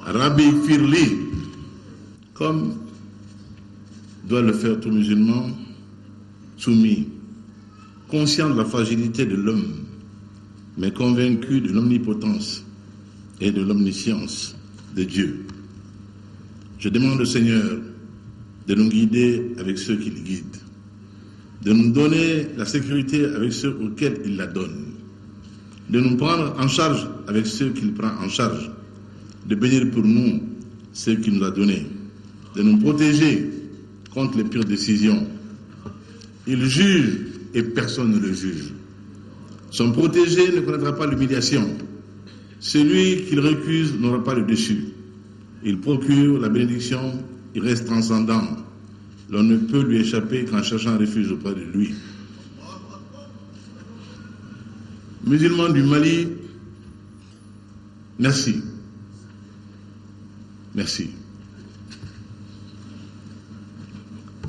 Rabbi Firli, comme doit le faire tout musulman soumis, conscient de la fragilité de l'homme, mais convaincu de l'omnipotence et de l'omniscience de Dieu. Je demande au Seigneur de nous guider avec ceux qui le guident, de nous donner la sécurité avec ceux auxquels il la donne, de nous prendre en charge avec ceux qu'il prend en charge, de bénir pour nous ceux qu'il nous a donnés, de nous protéger contre les pires décisions. Il juge et personne ne le juge. Son protégé ne connaîtra pas l'humiliation. Celui qu'il récuse n'aura pas le dessus. Il procure la bénédiction, il reste transcendant. L'on ne peut lui échapper qu'en cherchant un refuge auprès de lui. Musulmans du Mali, merci. Merci.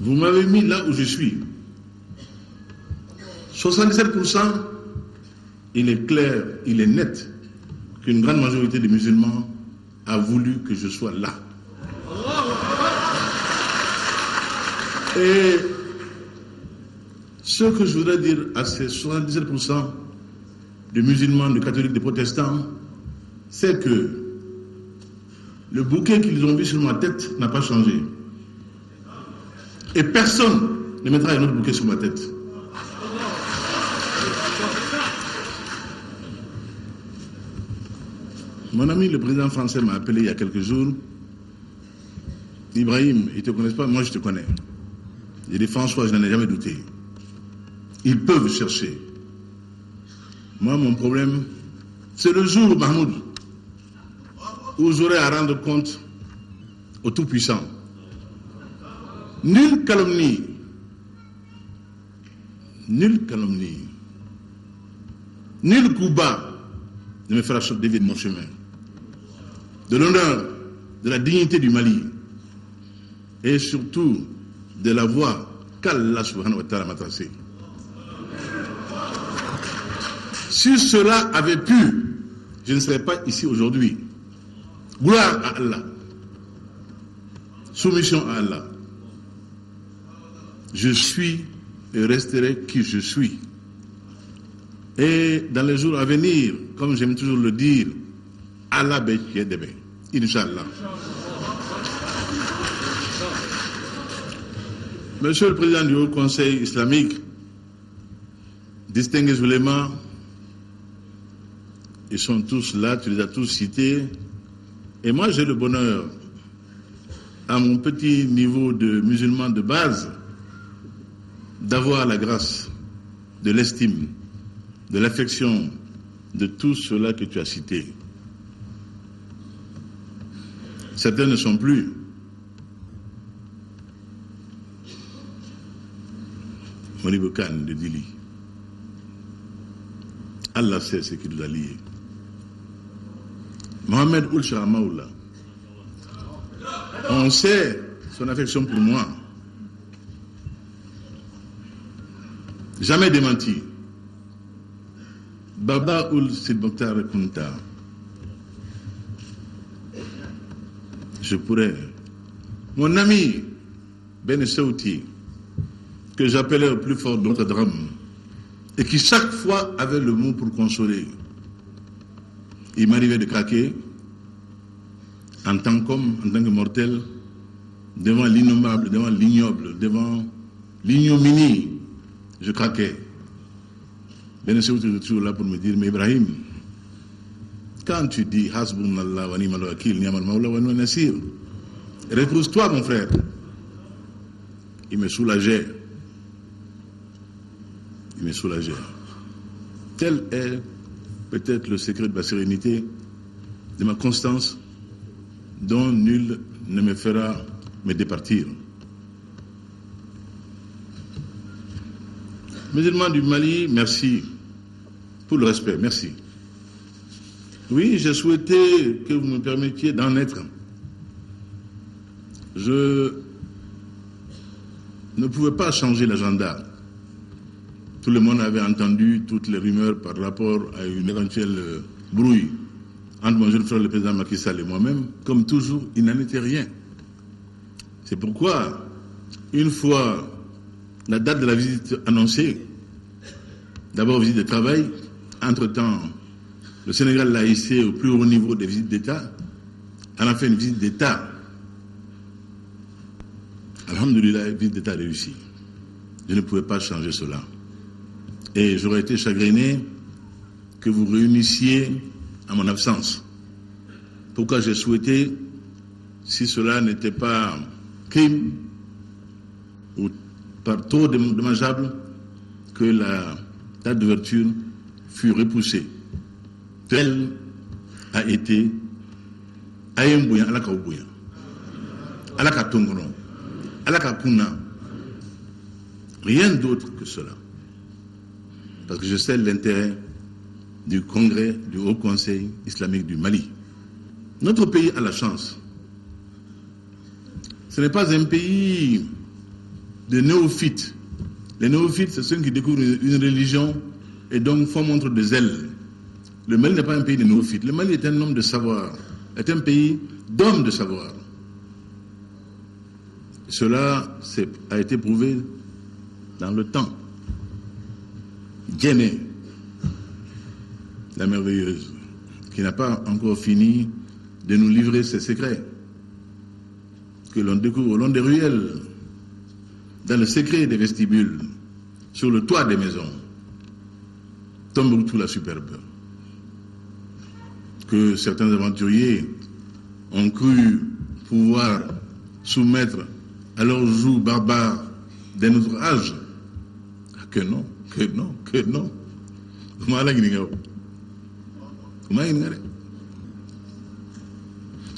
Vous m'avez mis là où je suis. 77%, il est clair, il est net qu'une grande majorité des musulmans a voulu que je sois là. Et ce que je voudrais dire à ces 77% de musulmans, de catholiques, de protestants, c'est que le bouquet qu'ils ont vu sur ma tête n'a pas changé. Et personne ne mettra un autre bouquet sur ma tête. Mon ami, le président français, m'a appelé il y a quelques jours. Ibrahim, ils ne te connaissent pas, moi je te connais. Il dit François, je n'en ai jamais douté. Ils peuvent chercher. Moi, mon problème, c'est le jour, Mahmoud, où j'aurai à rendre compte au Tout-Puissant. Nulle calomnie, nul coup bas ne me fera dévier de mon chemin. De l'honneur, de la dignité du Mali et surtout de la voie qu'Allah subhanahu wa ta'ala m'a tracée. Si cela avait pu, je ne serais pas ici aujourd'hui. Gloire à Allah. Soumission à Allah. Je suis et resterai qui je suis. Et dans les jours à venir, comme j'aime toujours le dire, Allah Bechedebe, Inch'Allah. Monsieur le Président du Haut Conseil islamique, distingués ulémas, ils sont tous là, tu les as tous cités. Et moi, j'ai le bonheur, à mon petit niveau de musulman de base, d'avoir la grâce, de l'estime, de l'affection de tous ceux-là que tu as cités. Certains ne sont plus. Modibo Khan de Dili. Allah sait ce qui nous a liés. Mohamed Ould Shah Maoula. On sait son affection pour moi. Jamais démenti. Baba Ould Sid Mokhtar Kunta. Je pourrais. Mon ami Ben Saouti, que j'appelais au plus fort de notre drame, et qui chaque fois avait le mot pour consoler. Il m'arrivait de craquer, en tant qu'homme, en tant que mortel, devant l'innommable, devant l'ignoble, devant l'ignominie. Je craquais. Ben Saouti est toujours là pour me dire, mais Ibrahim, quand tu dis Hasbunallah wa ni'mal wakil, ni'mal mawla wa ni'mal nasir, repose-toi, mon frère. Il me soulageait. Il me soulageait. Tel est peut-être le secret de ma sérénité, de ma constance, dont nul ne me fera me départir. Musulmans du Mali, merci pour le respect, merci. Oui, j'ai souhaité que vous me permettiez d'en être. Je ne pouvais pas changer l'agenda. Tout le monde avait entendu toutes les rumeurs par rapport à une éventuelle brouille entre mon jeune frère le président Macky Sall et moi-même, comme toujours, il n'en était rien. C'est pourquoi, une fois la date de la visite annoncée, d'abord visite de travail, entre-temps, le Sénégal l'a hissé au plus haut niveau des visites d'État, on a fait une visite d'État. Alhamdoulilah, la visite d'État réussie. Je ne pouvais pas changer cela. Et j'aurais été chagriné que vous réunissiez à mon absence. Pourquoi j'ai souhaité, si cela n'était pas crime ou par trop dommageable, que la date d'ouverture fût repoussée. Tel a été Ayembouya, Alaka Oubuya, Alaka Tongono, Alaka Puna. Rien d'autre que cela. Parce que je sais l'intérêt du Congrès, du Haut Conseil islamique du Mali. Notre pays a la chance. Ce n'est pas un pays de néophytes. Les néophytes, c'est ceux qui découvrent une religion et donc font montre de zèle. Le Mali n'est pas un pays de néophytes. Le Mali est un homme de savoir, est un pays d'hommes de savoir. Cela a été prouvé dans le temps. Guinée, la merveilleuse, qui n'a pas encore fini de nous livrer ses secrets, que l'on découvre au long des ruelles, dans le secret des vestibules, sur le toit des maisons. Tombouctou la superbe, que certains aventuriers ont cru pouvoir soumettre à leurs joues barbares d'un autre âge. Que non, que non, que non.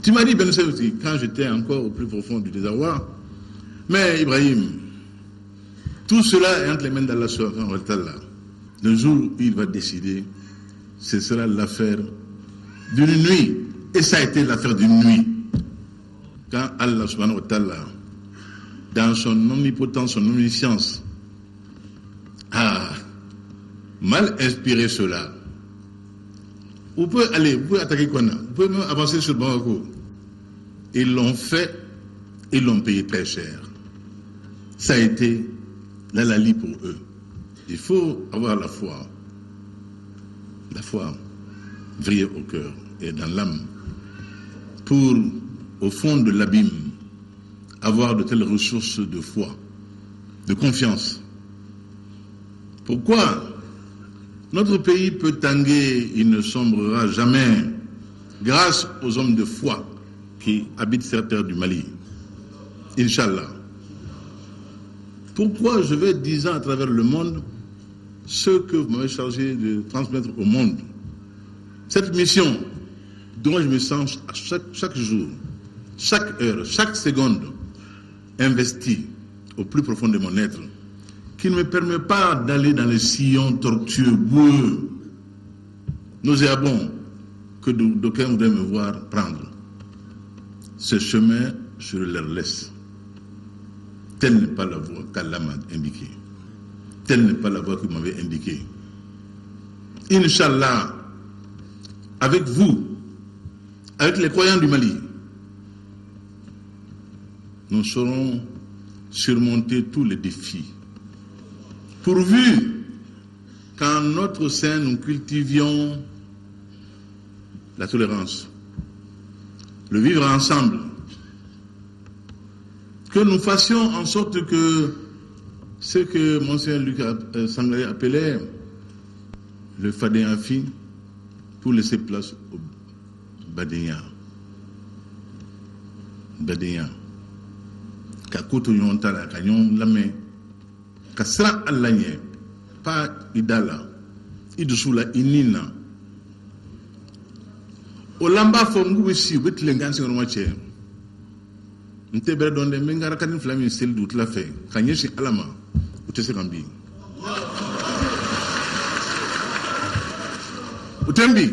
Tu m'as dit, Ben aussi, quand j'étais encore au plus profond du désarroi, mais Ibrahim, tout cela est entre les mains d'Allah subhanahu wa ta'ala. Le jour où il va décider, ce sera l'affaire d'une nuit. Et ça a été l'affaire d'une nuit. Quand Allah subhanahu wa ta'ala, dans son omnipotence, son omniscience, a mal inspiré cela. Vous pouvez aller, vous pouvez attaquer Kona, vous pouvez même avancer sur Bamako. Ils l'ont fait, ils l'ont payé très cher. Ça a été la lali pour eux. Il faut avoir la foi vriller au cœur et dans l'âme, pour, au fond de l'abîme, avoir de telles ressources de foi, de confiance. Pourquoi notre pays peut tanguer, il ne sombrera jamais, grâce aux hommes de foi qui habitent cette terre du Mali. Inch'Allah. Pourquoi je vais 10 ans à travers le monde ce que vous m'avez chargé de transmettre au monde? Cette mission dont je me sens chaque jour, chaque heure, chaque seconde investie au plus profond de mon être, qui ne me permet pas d'aller dans les sillons tortueux, boueux, nauséabonds, que d'aucuns voudraient me voir prendre. Ce chemin, je le leur laisse. Telle n'est pas la voie qu'Allah m'a indiquée. Telle n'est pas la voie que vous m'avez indiquée. Inch'Allah, avec vous, avec les croyants du Mali, nous saurons surmonter tous les défis. Pourvu qu'en notre sein, nous cultivions la tolérance, le vivre ensemble, que nous fassions en sorte que ce que Monseigneur Luc Sangaré appelait le Fadéafi, pour laisser place au Badéa. Badéa. Kakoto yontala, kanyon lame, kasra alanye, pas idala, idusula inina. Olamba fongu wisi, wetlengansi ngormache. Ntebere donde mengara kanin flami sel dout la fe, kanyeshi alama, utese kambi. Utembi,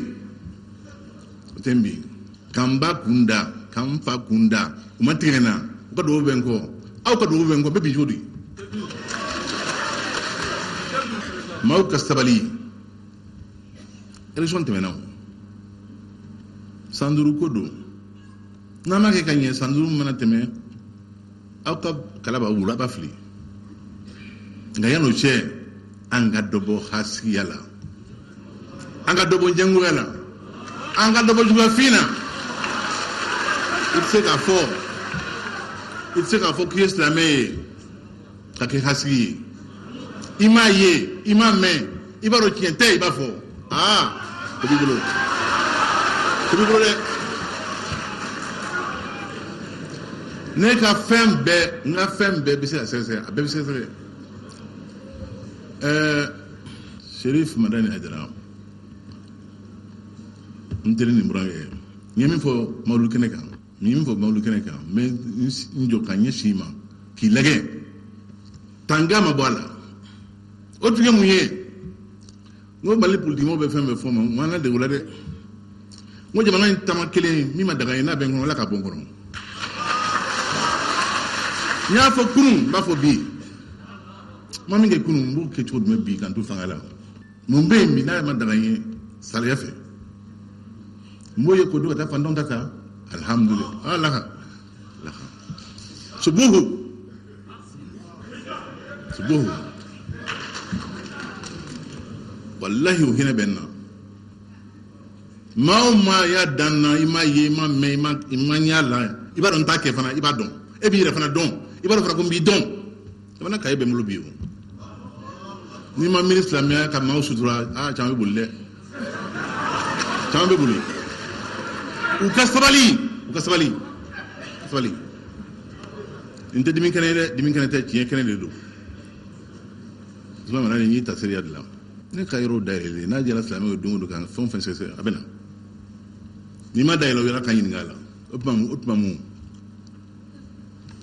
kamba kunda, kamfa kunda, umatirena, ukado benko, au kado benko bebi jodi. Mau kastabali. Élection temenao. Sanduru Kodo. Nama ke kanye Sanduru manateme. Auka kalaba wura bafli. Ngayano che anga dobo haski yala. Anga dobo njangu yala. Anga dobo juga fina. Il sait qu'à fort qui est la main. Kake haski. Ima ye, ima men. Iba rotiente, iba fort. Ah, c'est rigolo. C'est rigolo. Ne ka femme be c'est c'est Chérif Madani Adra. M'teli ni mbranga. Nyemi fo mawlu keneka. Nyemi fo mawlu keneka. Mais njo kanye shima ki lege. Tanga mabwala. Otu ye muye. Ngo bali politimo be femme fo mo wana de golade. Ngo jamana ntama kele mi madaga ina ben ngola ka bongoro. Nya fo kunun ba fo bi. Mami nge kunun mbu ke chod me bi kan tu fangala. Mumbe mi na madaga yin saliya fe. Moye ko do ta fandon tata alhamdulillah. Allah. Subuhu. Wallahi o hina benna. Ma ya danna ima ye ima me ima nyala. Iba don take fana iba don. E bi re fana don. Iba do fana ko bi don. Fana kay be mlo biwo. Ni ma ministre la mia ka ma usudura chama bulle. Chama be bulle. U kasbali. Inte dimin kanete tiye kanede do. Zuma mana ni ta seriya de la. Ne kayro daile na jala salame do kan fon c'est abena. Ni ma daile yara kan yin ngala. Opma mu.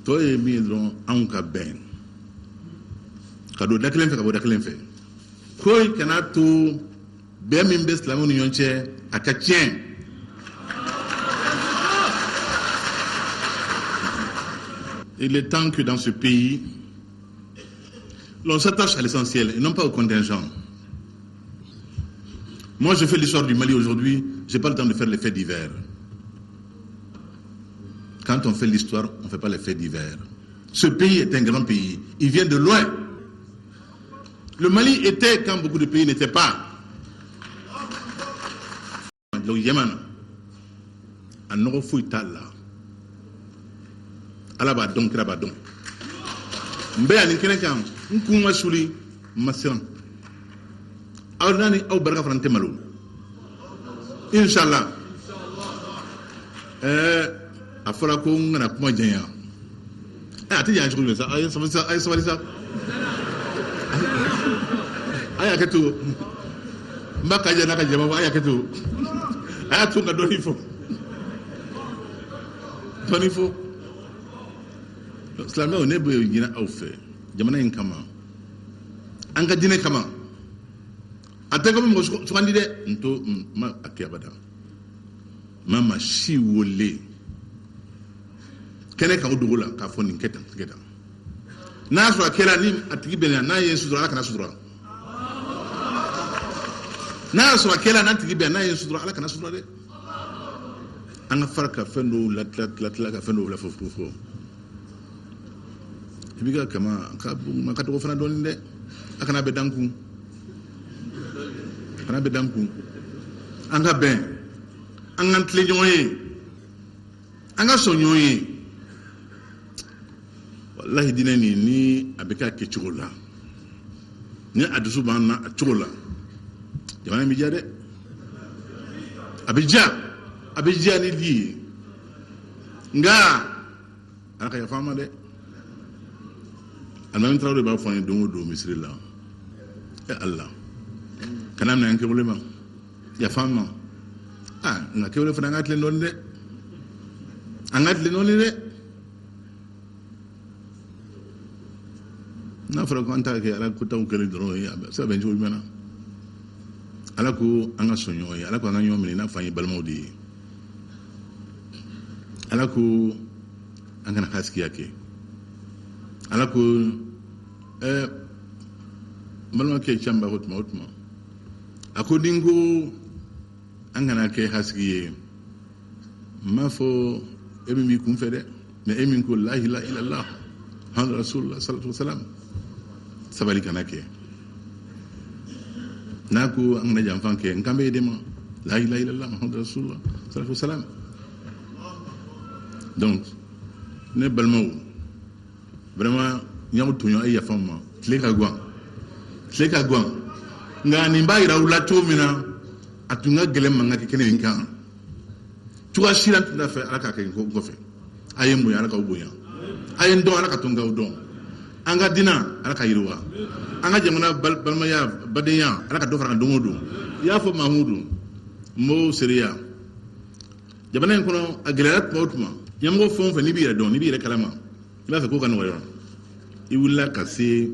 To e mi dron an ka ben. Kado daklen fe. Ko kana to be min be salame ni yonche akatien. Il est temps que dans ce pays, l'on s'attache à l'essentiel et non pas au contingent. Moi, je fais l'histoire du Mali aujourd'hui, je n'ai pas le temps de faire les faits divers. Quand on fait l'histoire, on ne fait pas les faits divers. Ce pays est un grand pays, il vient de loin. Le Mali était quand beaucoup de pays n'étaient pas. Le Yémen, à Nord-Fouitala. Alaba don kraba don mbe ani kene kam nkuma suli masan awdani aw baraka frante malo inshallah afara ko ngana kuma janya ati ya njuru sa ay sa aya ketu mbaka jana ka jama aya ketu aya tu nga doni fo Islamé on est beau gina au fait jamana in kama anga dine kama atego mo so kandide nto ma akiyabada mama shi wole kene ka odugola ka foni keta na so akela ni atigi bena na yesu dra kana sudra na so akela na atigi bena na yesu dra kana sudra de anga farka fendo la ka fendo la fofo ibiga kama makato ko fana don de akana be danku anga ben anga tleñoye anga soñoye wallahi dinani ni abeka ke chugola ni adusu banna chugola jamana mi jade abija ni di nga aka ya fama de Almami Traoré ba foni do misri la Allah kana na yanke bulema ya fama na kewle fana ngatle non de angatle non de na fara ko anta ke ala ko taw kele dro ya sa ben jol mena ala ko anga sonyo ya ala ko anga nyomi na fanyi balmodi ala ko anga na haski yake ala ko malma ke chamba hotma ako dingo angana ke haskiye ma fo emi mi kum fede mais emi ko la ilaha illallah han rasulullah sallallahu alaihi wasallam sabali kanake nako an na jamfan ke ngambe de ma la ilaha illallah muhammad rasulullah sallallahu alaihi wasallam donc ne balmo vraiment nyamu tunyo ay yafama tleka gwan ngani mbayira ulato mina atunga gelem manga kene nkan tuwa shira tunda fe alaka ke ko fe ayemu ya alaka uboya ayen don alaka tunga udon anga dina alaka yirwa anga jamana balma ya badeya alaka do fara dongodo ya fo mahmudu mo seriya jamana kono agrelat mawtuma yamgo fon fe ni bi don ni bi re kalama ila fe ko kan wayo iwula kase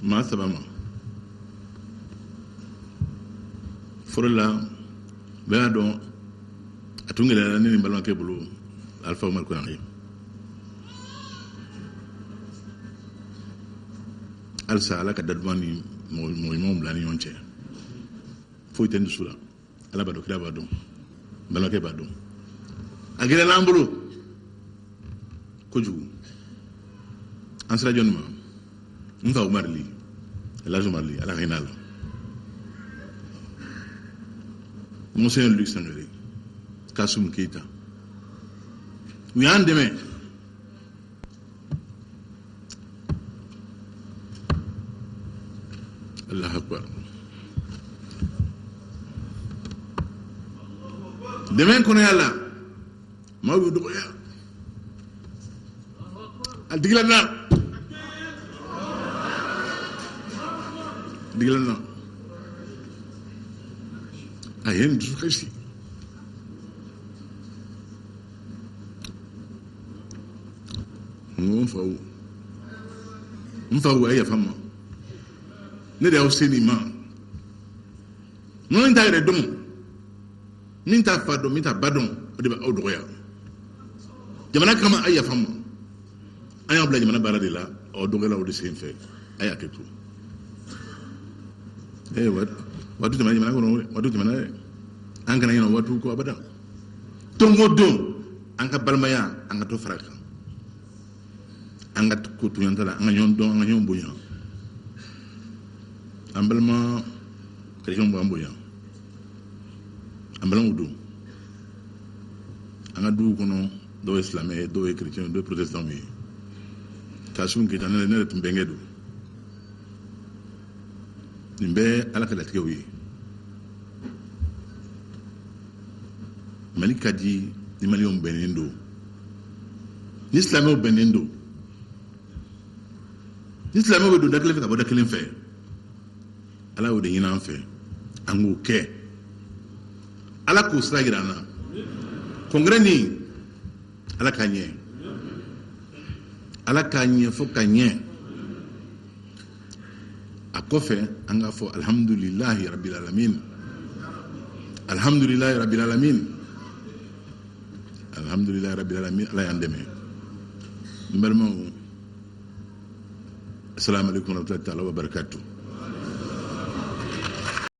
ma sabama forola bɛɛ dɔn a tun gɛlɛyara ne ni balimakɛ bolo Alpha Umaru Konare halisa ala ka daduma ni mɔgɔ ɲumanw bila ni ɲɔgɔn cɛ foyi tɛ n dusu la ala b'a dɔn kira b'a dɔn balimakɛ b'a dɔn a gɛlɛyala an bolo kojugu an sera jɔnni ma n fa Umaru Li Elhaji Umaru Li ala ka hinɛ a la Monseigneur Luc Sangaré, Kassoum Keita. We are demain. Allah Akbar. Demain qu'on est là, Maoudou Douya. Al-Diglana. Diglana. Ayen du xexi mfawu ay fama ne da useni ma no nta re dum minta fado minta badon o de ba o doya jamana kama ay fama ay bla jamana barade la o dogela o de sen fe ay aketu watu jamana kono watu jamana an kana yana watu ko abada tongo don an ka balmaya an ka to faraka an ka ko to yantala an nyon don an nyon boyan an balma kalikan bo an boyan an balma do an ka du kono do islamé do chrétien do protestant mi Kassoum Keita ne tumbenge do nimbe ala ka latige wi malika di ni malion benendo ni islamo benendo ni islamo do dakle fe ka boda kelen fe ala o de yina fe angu ke ala ko sragirana kongreni ala kanye fo kanye akofe anga fo alhamdulillahi rabbil alamin alhamdulillahi rabbil alamin alhamdulillahi rabbil alamin ala yandeme mbarmo assalamu alaikum wa rahmatullahi wa barakatuh